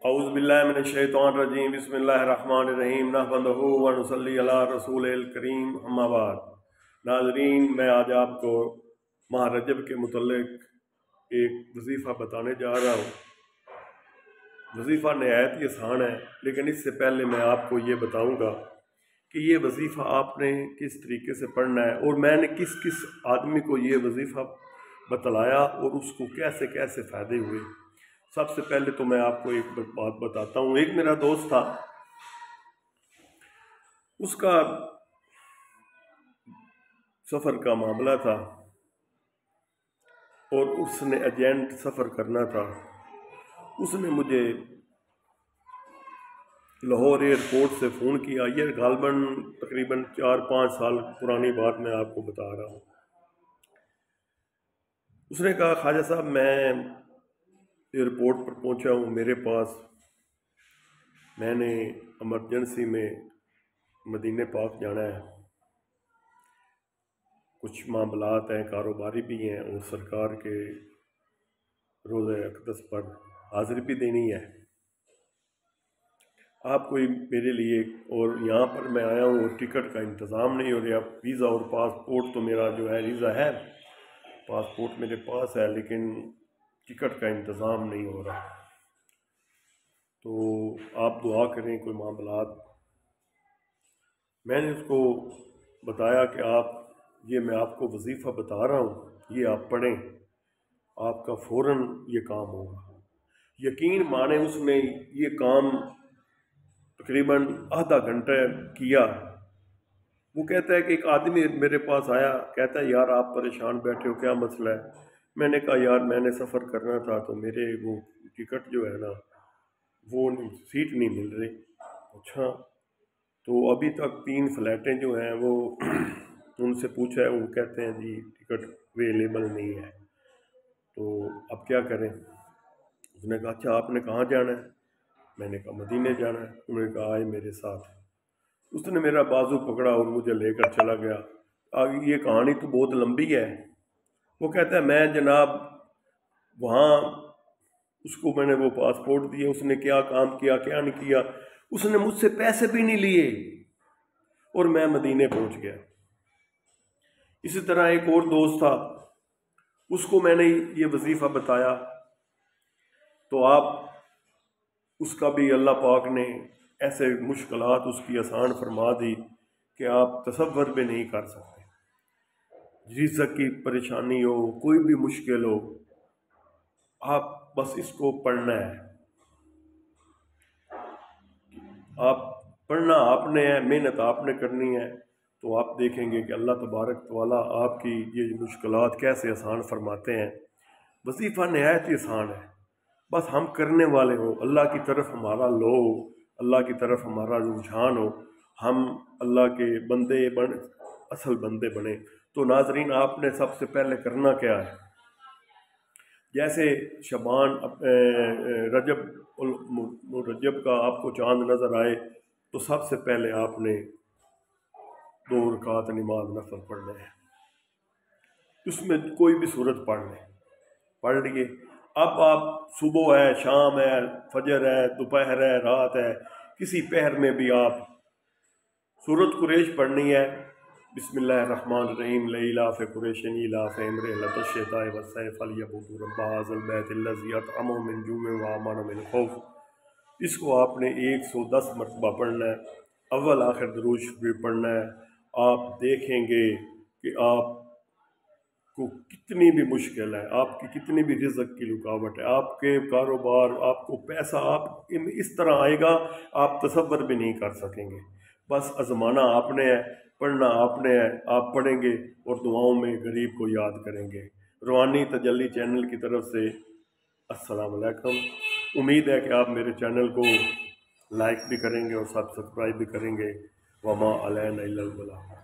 औज़ु बिल्लाहि मिनश्शैतानिर्रजीम बिस्मिल्लाहिर्रहमानिर्रहीम नहमदुहु व नुसल्ली अला रसूलिल करीम अम्मा बाद। नाज़रीन, मैं आज आपको माह रजब के मुतल्लिक़ एक वजीफ़ा बताने जा रहा हूँ। वजीफ़ा नहायत ही आसान है, लेकिन इससे पहले मैं आपको ये बताऊँगा कि ये वजीफ़ा आपने किस तरीके से पढ़ना है और मैंने किस किस आदमी को ये वजीफ़ा बतलाया और उसको कैसे कैसे फ़ायदे हुए। सबसे पहले तो मैं आपको एक बात बताता हूँ। एक मेरा दोस्त था, उसका सफ़र का मामला था और उसने एजेंट सफ़र करना था। उसने मुझे लाहौर एयरपोर्ट से फ़ोन किया। ये गालबन तकरीबन 4-5 साल पुरानी बात मैं आपको बता रहा हूँ। उसने कहा, ख्वाजा साहब, मैं एयरपोर्ट पर पहुंचा हूँ, मेरे पास मैंने एमरजेंसी में मदीने पाक जाना है, कुछ मामलात हैं, कारोबारी भी हैं और सरकार के रोज़े अक़दस पर हाज़िरी भी देनी है। आप कोई मेरे लिए, और यहाँ पर मैं आया हूँ और टिकट का इंतज़ाम नहीं हो रहा। वीज़ा और पासपोर्ट तो मेरा जो है, वीज़ा है, पासपोर्ट मेरे पास है, लेकिन टिकट का इंतज़ाम नहीं हो रहा। तो आप दुआ करें कोई मामलात। मैंने उसको बताया कि ये मैं आपको वजीफ़ा बता रहा हूँ, ये आप पढ़ें, आपका फ़ौरन ये काम होगा। यकीन माने, उसने ये काम तकरीबन आधा घंटा किया। वो कहता है कि एक आदमी मेरे पास आया, कहता है, यार आप परेशान बैठे हो, क्या मसला है? मैंने कहा, यार मैंने सफ़र करना था तो मेरे वो टिकट जो है ना, वो सीट नहीं मिल रही। अच्छा, तो अभी तक 3 फ्लैटें जो हैं वो उनसे पूछा है, वो कहते हैं जी टिकट अवेलेबल नहीं है, तो अब क्या करें? उसने कहा, अच्छा आपने कहाँ जाना है? मैंने कहा मदीने जाना है। उन्होंने कहा आए मेरे साथ। उसने मेरा बाजू पकड़ा और मुझे लेकर चला गया। आगे ये कहानी तो बहुत लंबी है। वो कहता है, मैं जनाब वहाँ उसको मैंने वो पासपोर्ट दिए, उसने क्या काम किया क्या नहीं किया, उसने मुझसे पैसे भी नहीं लिए और मैं मदीने पहुंच गया। इसी तरह एक और दोस्त था, उसको मैंने ये वजीफ़ा बताया, तो उसका भी अल्लाह पाक ने ऐसे मुश्किलात उसकी आसान फरमा दी कि आप तसव्वुर भी नहीं कर सकते। रिज़्क़ की परेशानी हो, कोई भी मुश्किल हो, आप बस इसको पढ़ना है। आप पढ़ना आपने है, मेहनत आपने करनी है, तो आप देखेंगे कि अल्लाह तबारक तआला आपकी ये मुश्किलात कैसे आसान फरमाते हैं। वजीफ़ा नहायत ही आसान है, बस हम करने वाले हो, अल्लाह की तरफ हमारा लो, अल्लाह की तरफ हमारा रुझान हो, हम अल्लाह के असल बंदे बने। तो नाजरीन, आपने सबसे पहले करना क्या है? जैसे शबान रजब का आपको चांद नज़र आए, तो सबसे पहले आपने 2 रकात नमाज नफल पढ़ना है। उसमें कोई भी सूरत पढ़ लिए। अब आप सुबह है, शाम है, फजर है, दोपहर है, रात है, किसी पहर में भी आप सूरत कुरैश पढ़नी है। बिस्मिल्लाहिर्रहमानिर्रहीम लइलाफ़ कुरैशिन इलाफ़िहिम रिहलतश शिताइ वस्सैफ़ फ़लयअबुदू रब्ब हाज़ल बैतिल्लज़ी अतअमहुम मिन जूइन व आमनहुम मिन खौफ़। इसको आपने 110 मरतबा पढ़ना है। अव्वल आखिर दुरूद शरीफ पढ़ना है। आप देखेंगे कि आपको कितनी भी मुश्किल है, आपकी कितनी भी रिज़्क़ की रुकावट है, आपके कारोबार, आपको पैसा आप इस तरह आएगा आप तसव्वुर भी नहीं कर सकेंगे। बस आज़माना आपने है, पढ़ना आपने है। आप पढ़ेंगे और दुआओं में गरीब को याद करेंगे। रूहानी तजल्ली चैनल की तरफ से अस्सलाम वालेकुम। उम्मीद है कि आप मेरे चैनल को लाइक भी करेंगे और सब्सक्राइब भी करेंगे। वमा अलैना इल्लल बलाग।